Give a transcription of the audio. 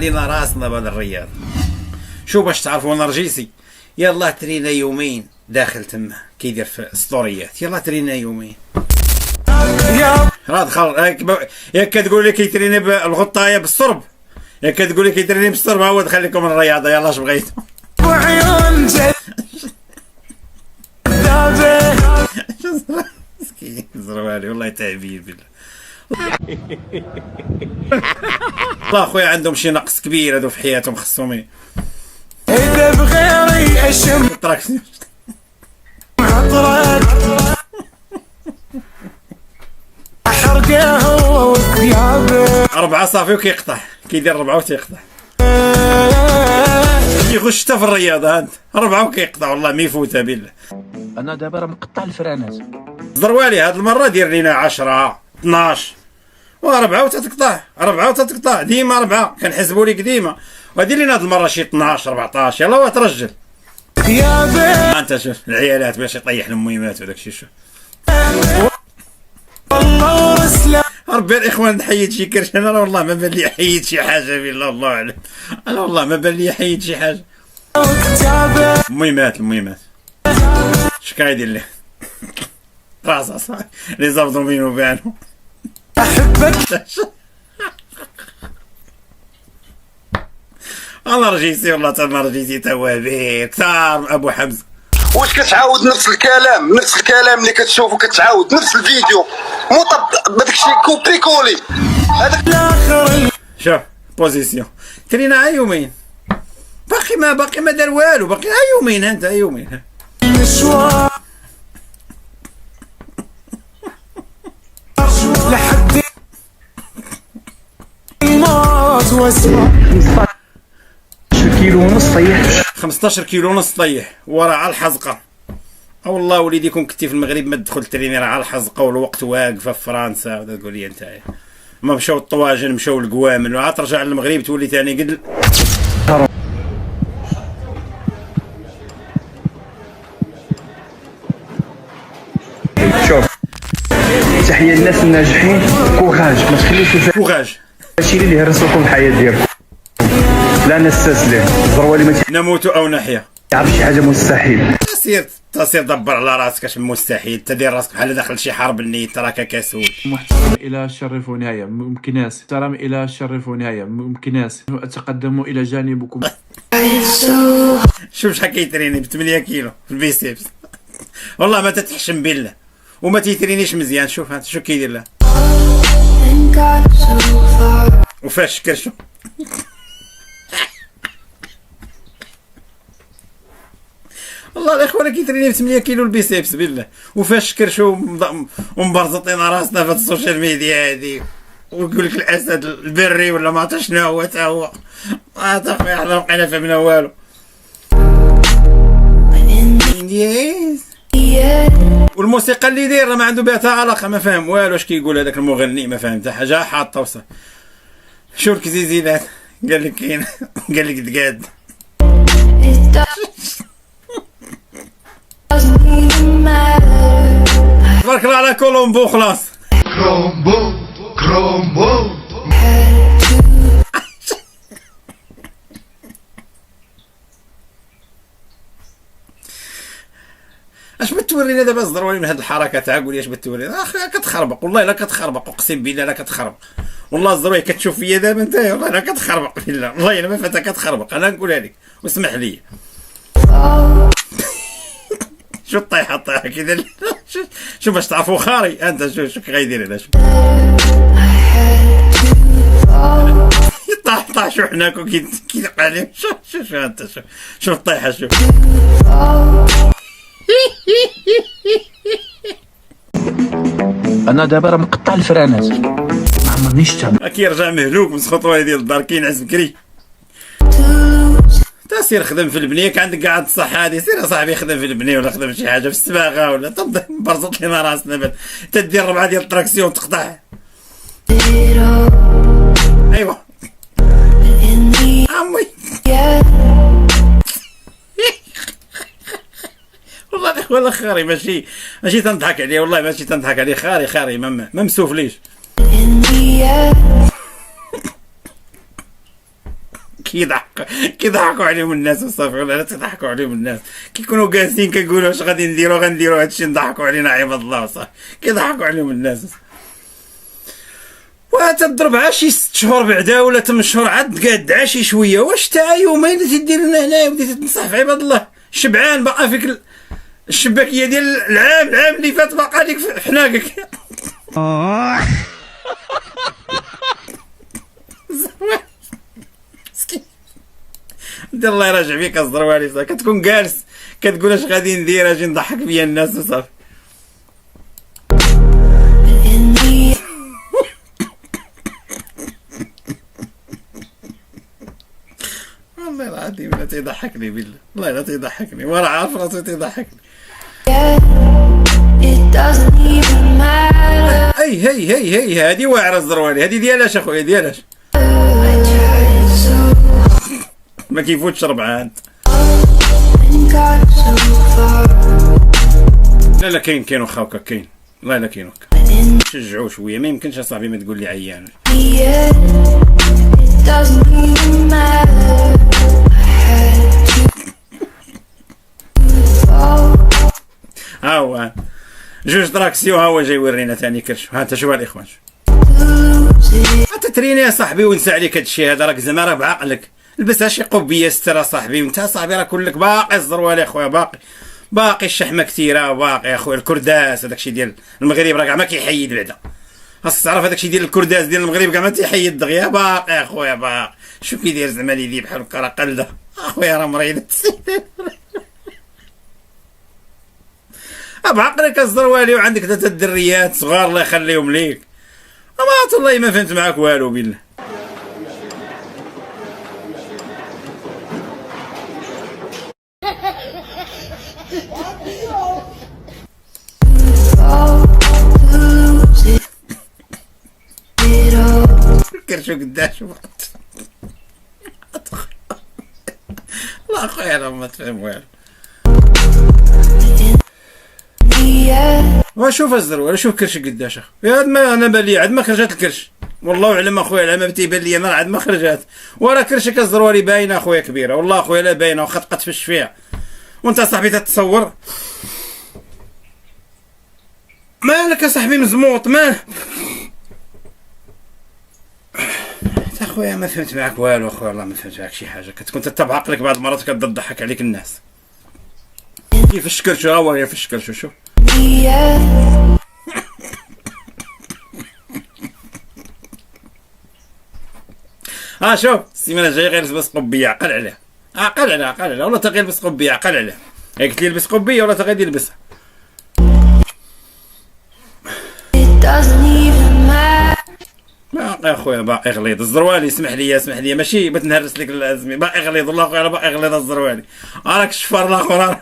لينا راسنا بهذا الرياض. شو باش تعرفوا نرجيسي يلا ترينا يومين داخل تما كيدير في ستوريات، يلا ترينا يومين راه دخل ياك كتقول لي كيتريني بالغطايه بالصرب، ياك كتقول لي كيتريني بالصرب، هو دخل لكم الرياضه يلا اش بغيتو. مسكين زروالي والله تعبير بالله. والله خويا عندهم شي نقص كبير هادو في حياتهم، خصهم اذا بغيري اشم تراكسيون حرقه هو وثيابه 4 صافي وكيقطع، كيدير 4 وتيقطع، يخش حتى في الرياضه هاد 4 وكيقطع والله ما يفوتها بالله. انا دابا راه مقطع الفرانات زروالي هاد المره دير لينا 10 12 و4 وتتقطع، 4 وتتقطع ديما 4 كنحسبوا لك ديما، ودير لينا هاد المره شي 12 14 يلا وترجل. انت شوف العيالات باش يطيح المهمات وداك الشيء. شوف ربي الاخوان نحيد شي كرش، انا والله ما بان لي حيد شي حاجه بالله الله اعلم، انا والله ما بان لي حيد شي حاجه. المهمات اش كايدير ليه راسا صاحبي لي زابدومينو بانو احبك. انا رجيتي والله تا رجيتي توابير كثار ابو حمزه. واش كتعاود نفس الكلام اللي كتشوفو كتعاود نفس الفيديو مو بداك الشيء كوبي كولي هذاك الاخر. شوف بوزيسيون ترينا يومين باقي ما دار والو، باقي يومين انت يومين لحد الموت واسمع 15 كيلو ونص طيح، 15 كيلو ونص طيح وراه على الحزقه. والله وليدي كون كنتي في المغرب ما تدخل تريني راه على الحزقه والوقت واقفه في فرنسا ودا تقول لي انت ما مشاو الطواجن مشاو القوامل وعاد ترجع للمغرب تولي ثاني قد شوف. تحية للناس الناجحين، كوراج ما تخليوش كوراج هادشي اللي يهرسوكم الحياة ديالكم، لا نستسلم زروالي ما نموت او نحيا، تعرف شي حاجة مستحيل. تصير دبر على راسك اش مستحيل، تدير راسك بحال داخل شي حرب النيت راك كسول. محترم الى الشرف ونهاية ممكن ناس محترم الى الشرف ونهاية ممكن ناس اتقدم الى جانبكم. شوف شحال كيتريني ب 8 كيلو في البيسيبس والله ما تتحشم بالله وما تيترينيش مزيان. شوف هذا شو كيدير له وفاش كرشو والله الاخوان كيتريني ب 8 كيلو البيسيبس بالله وفاش كرشو ومبرزطين راسنا في السوشيال ميديا هادي ويقول لك الاسد البري ولا ما عرفت شنو هو تا هو صافي احنا بقينا فهمنا والو. والموسيقى اللي داير ما عنده بها حتى علاقه، ما فاهم والو اش كيقول هذاك المغني، ما فاهم حتى حاجه حاطه وصل. شو الكزيزينات قال لك كاين قال لك دقاد تبارك الله على كولومبو خلاص. كرومبو اش بتورينا دابا زروالي من هاد الحركه تاع قولي اش بتورينا؟ اخي كتخربق والله لا كتخربق اقسم بالله لا كتخربق والله زروالي كتشوف فيا دابا انت والله لا كتخربق بالله والله الا ما فاتها كتخربق انا نقولها لك واسمح لي. شو الطيحه كذا شو باش تعرفوا خاري انت شو غايدير هنا طاح شو حناك كيدق عليه شو انت شو الطيحه شوف انا دابا راه مقطع الفرانات ما عمرنيش تعمل كيرجع مهلوك من الخطوه ديال الدار كينعس بكري. تا سير خدم في البنيه كان عندك قاعد الصحه هادي، سير صاحبي خدم في البنيه ولا خدم شي حاجه في السباغه ولا تبدا برزط لنا راسنا تدير 4 ديال التراكسيون تقطع. ايوا عمي والله خاري ماشي تنضحك عليه والله ماشي تنضحك عليه خاري ما مسوفليش. كيضحكوا عليهم الناس وصافي، ولا لا تضحكوا عليهم الناس كيكونوا جالسين كيقولوا واش غادي نديروا، غنديروا هادشي نضحكوا علينا عباد الله وصافي، كيضحكوا عليهم الناس. وتضرب عا شي 6 شهور بعدا ولا 8 شهور عاد قاد عا شي شويه، واش تا يومين تدير لنا هنايا وبديتي تنصح في عباد الله؟ شبعان باقا فيك الشباكيه ديال العام اللي فات باقا ليك في حناقك. دير الله يراجع فيك الزروالي، كتكون جالس كتقول اش غادي ندير، اجي نضحك بيا الناس وصافي. والله العظيم لا تيضحكني بالله، والله لا تيضحكني، وانا عارف راسي تيضحكني. هي هادي واعره الزروالي، هادي ديالاش اخويا ديالاش. ما كيفوتش 4 انت. لا كاين واخا هكا كاين، والله لا كاين هكا. شجعوه شويه، ما يمكنش اصاحبي ما تقول لي عيان. ها هو 2 تراكسيو، ها هو جاي يورينا ثاني كرش. ها انت شوف الاخوان، انت تريني يا صاحبي ونسى عليك هادشي هذا، راك زعما راه بعقلك. لبسها شي قبيه ستر صاحبي، وانت صاحبي راه كلك باقي الزروالي اخويا، باقي الشحمه كثيره، باقي اخويا الكرداس هذاك الشيء ديال المغرب راه كاع ما كيحيد بعدا. خاص تعرف هذاك الشيء ديال الكرداس ديال المغرب كاع ما تيحيد دغيا، باقي اخويا باقي. شو كيدير زعما ليدي بحال هكا راه قلده اخويا، راه مريض. بعقلك الزروالي، وعندك 3 دريات صغار الله يخليهم ليك. والله ما فهمت معاك والو بالله. كرشو قداش لا اخويا انا ما تفهم والو. وشوف الزروالي، شوف كرش قداش اخ، يا ما انا بالي عاد ما خرجت الكرش، والله اعلم اخويا، العمى تيبان لي انا عاد ما خرجت، ورا كرشك الزروالي باينه اخويا كبيره، والله اخويا لا باينه، واخا تقتفش فيها وانت صاحبي تتصور. مالك يا صاحبي مزموط مالك اخويا؟ ما فهمت معاك والو اخويا، والله ما فهمت معاك شي حاجه. كتكون تتبع عقلك بعض المرات كتضحك عليك الناس. كيفاش كرشو؟ ها هو كيفاش كرشو، شوف. شوف السيمانه الجايه غير لبس قبيه، عقل عليها، عقل عليها، والله تا غير لبس قبيه، عقل عليها. قلت لي لبس قبيه ولا تا غادي يلبسها. باقي اخويا باقي غليظ الزروالي، اسمح لي ماشي بتنهرس لك الازمه، باقي غليظ والله اخويا، باقي غليظ الزروالي. راك الشفار الاخر